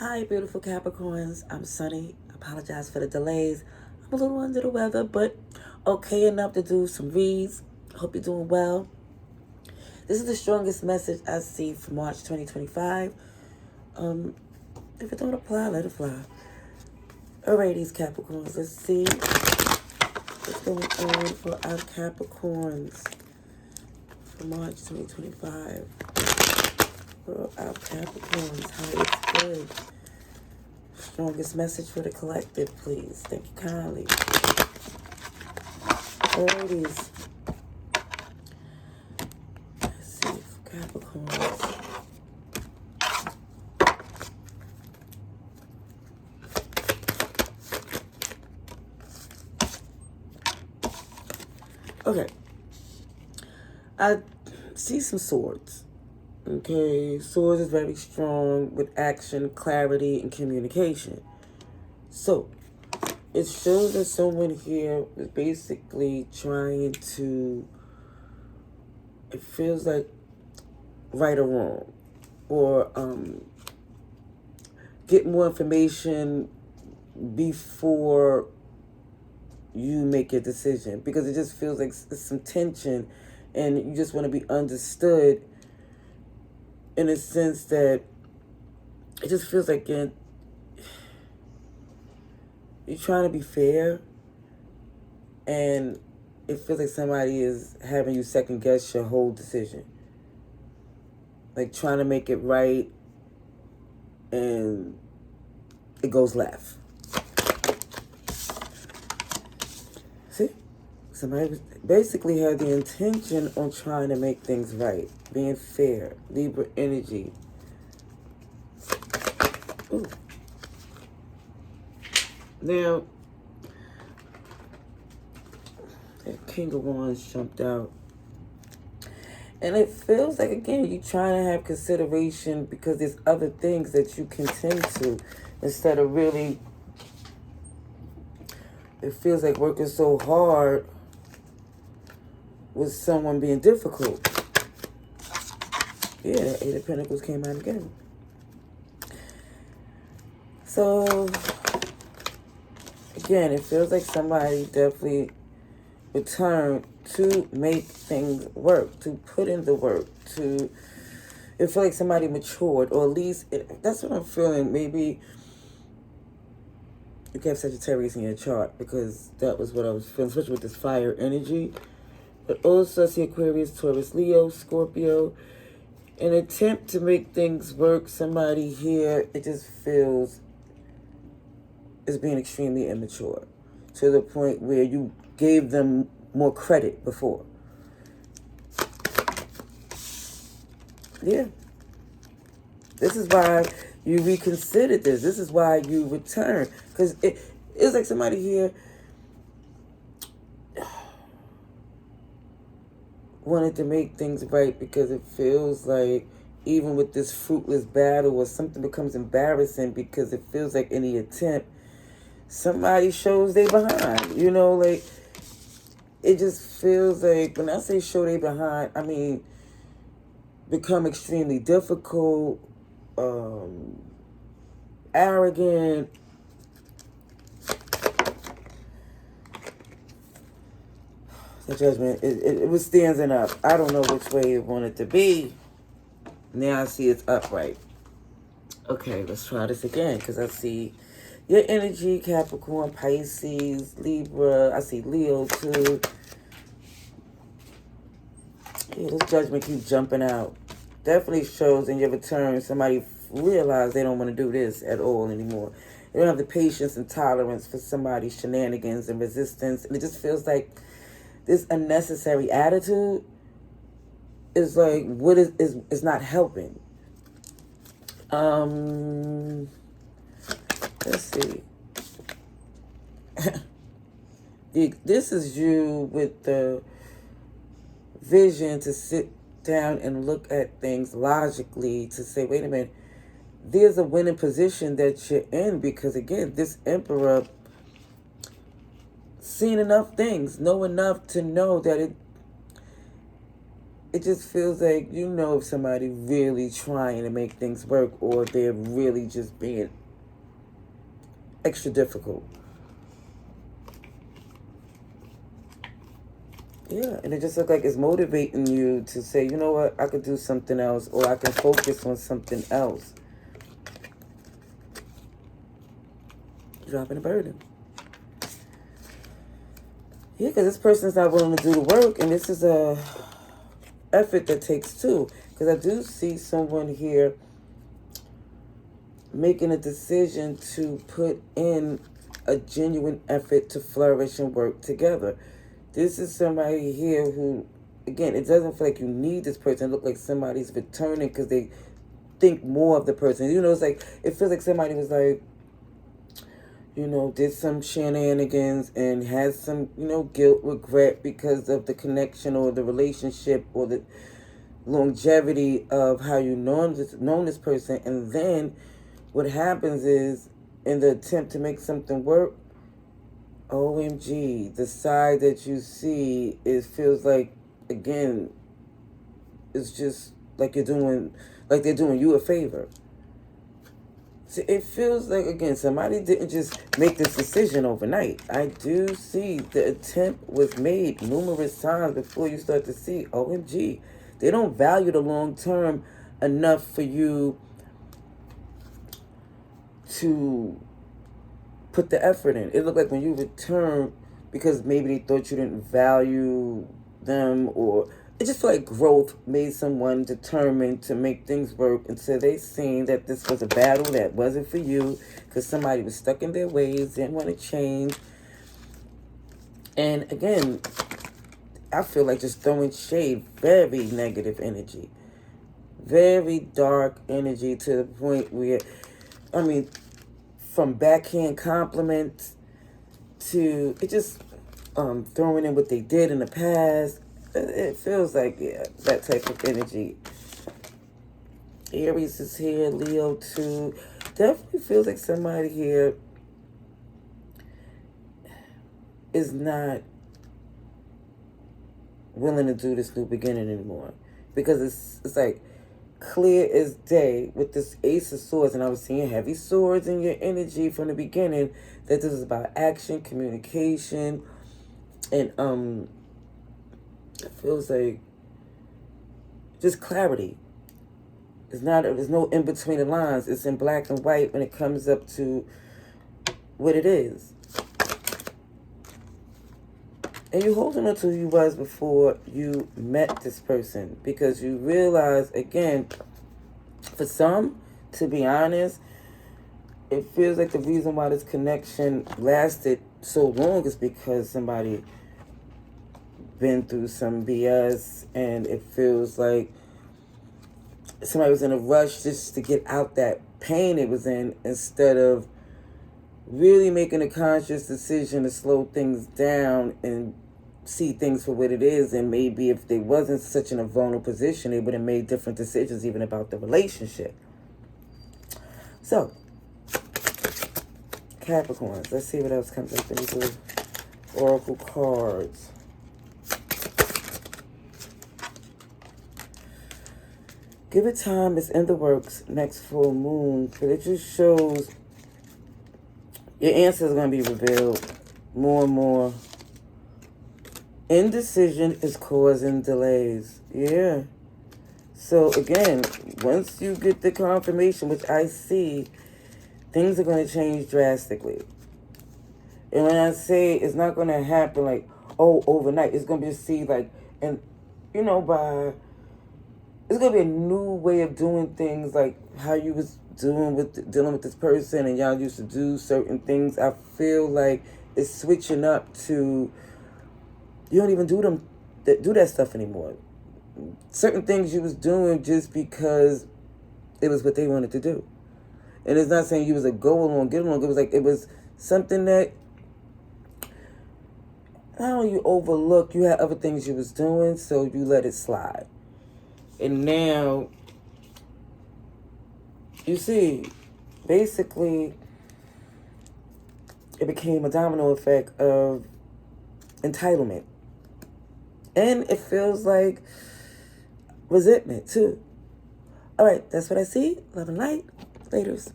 Hi, beautiful Capricorns. I'm Sunny. Apologize for the delays. I'm a little under the weather, but okay enough to do some reads. Hope you're doing well. This is the strongest message I see for March 2025. If it don't apply, let it fly. Alrighty, Capricorns. Let's see what's going on for our Capricorns for March 2025. For our Capricorns, highest good. Strongest message for the collective, please. Thank you kindly. Alrighties. Let's see for Capricorns. Okay. I see some swords. Okay. Swords is very strong with action, clarity, and communication. So, it shows that someone here is basically trying to, it feels like, right or wrong. Or get more information before you make your decision. Because it just feels like it's some tension and you just want to be understood in a sense that it just feels like you're trying to be fair, and it feels like somebody is having you second guess your whole decision. Like trying to make it right, and it goes left. See? Somebody basically had the intention on trying to make things right. Being fair. Libra energy. Ooh. Now, that King of Wands jumped out. And it feels like, again, you're trying to have consideration because there's other things that you can tend to instead of really, it feels like working so hard with someone being difficult. Yeah, Eight of Pentacles came out again. So, again, it feels like somebody definitely returned to make things work, to put in the work, to, it feels like somebody matured, or at least, that's what I'm feeling. Maybe you can have Sagittarius in your chart because that was what I was feeling, especially with this fire energy. But also I see Aquarius, Taurus, Leo, Scorpio. An attempt to make things work. Somebody here, it just feels is being extremely immature to the point where you gave them more credit before. Yeah. This is why you reconsidered this. This is why you returned. Because it's like somebody here wanted to make things right because it feels like even with this fruitless battle or something becomes embarrassing because it feels like any attempt, somebody shows they behind. You know, like, it just feels like, when I say show they behind, I mean become extremely difficult, arrogant. The Judgment, it was standing up. I don't know which way it wanted to be. Now I see it's upright. Okay, let's try this again because I see your energy, Capricorn, Pisces, Libra. I see Leo too. Yeah, this Judgment keeps jumping out. Definitely shows in your return somebody realized they don't want to do this at all anymore. They don't have the patience and tolerance for somebody's shenanigans and resistance. And it just feels like this unnecessary attitude is like, what is not helping. Let's see. This is you with the vision to sit down and look at things logically, to say, wait a minute, there's a winning position that you're in because, again, this Emperor seen enough things, know enough to know that it just feels like, you know, if somebody really trying to make things work, or they're really just being extra difficult. Yeah, and it just looks like it's motivating you to say, you know what, I could do something else, or I can focus on something else. Dropping a burden. Yeah, because this person's not willing to do the work, and this is a effort that takes two. Because I do see someone here making a decision to put in a genuine effort to flourish and work together. This is somebody here who, again, it doesn't feel like you need this person. It looks like somebody's returning because they think more of the person. You know, it's like, it feels like somebody was like, you know, did some shenanigans and has some, you know, guilt, regret because of the connection or the relationship or the longevity of how you known this person. And then what happens is, in the attempt to make something work, OMG, the side that you see, it feels like, again, it's just like they're doing you a favor. So it feels like, again, somebody didn't just make this decision overnight. I do see the attempt was made numerous times before you start to see, OMG, they don't value the long term enough for you to put the effort in. It looked like when you return, because maybe they thought you didn't value them, or it just felt like growth made someone determined to make things work. And so they seen that this was a battle that wasn't for you, because somebody was stuck in their ways, didn't want to change. And again, I feel like just throwing shade, very negative energy, very dark energy, to the point where, I mean, from backhand compliments to it just throwing in what they did in the past. It feels like, yeah, that type of energy. Aries is here, Leo too. Definitely feels like somebody here is not willing to do this new beginning anymore, because it's like clear as day with this Ace of Swords, and I was seeing heavy swords in your energy from the beginning, that this is about action, communication, and it feels like just clarity. There's no in between the lines. It's in black and white when it comes up to what it is. And you holding on to who you was before you met this person, because you realize, again, for some, to be honest, it feels like the reason why this connection lasted so long is because somebody been through some BS, and it feels like somebody was in a rush just to get out that pain it was in, instead of really making a conscious decision to slow things down and see things for what it is. And maybe if they wasn't such in a vulnerable position, they would have made different decisions even about the relationship. So, Capricorns, let's see what else comes up in these oracle cards. Give it time, it's in the works, next full moon. But it just shows your answer is going to be revealed more and more. Indecision is causing delays. Yeah. So again, once you get the confirmation, which I see, things are going to change drastically. And when I say it's not going to happen like, oh, overnight, it's going to be see like, and you know, it's going to be a new way of doing things, like how you was dealing with this person, and y'all used to do certain things. I feel like it's switching up to, you don't even do that stuff anymore. Certain things you was doing just because it was what they wanted to do. And it's not saying you was a go along, get along. It was like, it was something that, not only you overlooked, you had other things you was doing, so you let it slide. And now, you see, basically, it became a domino effect of entitlement. And it feels like resentment too. All right, that's what I see. Love and light. Laters.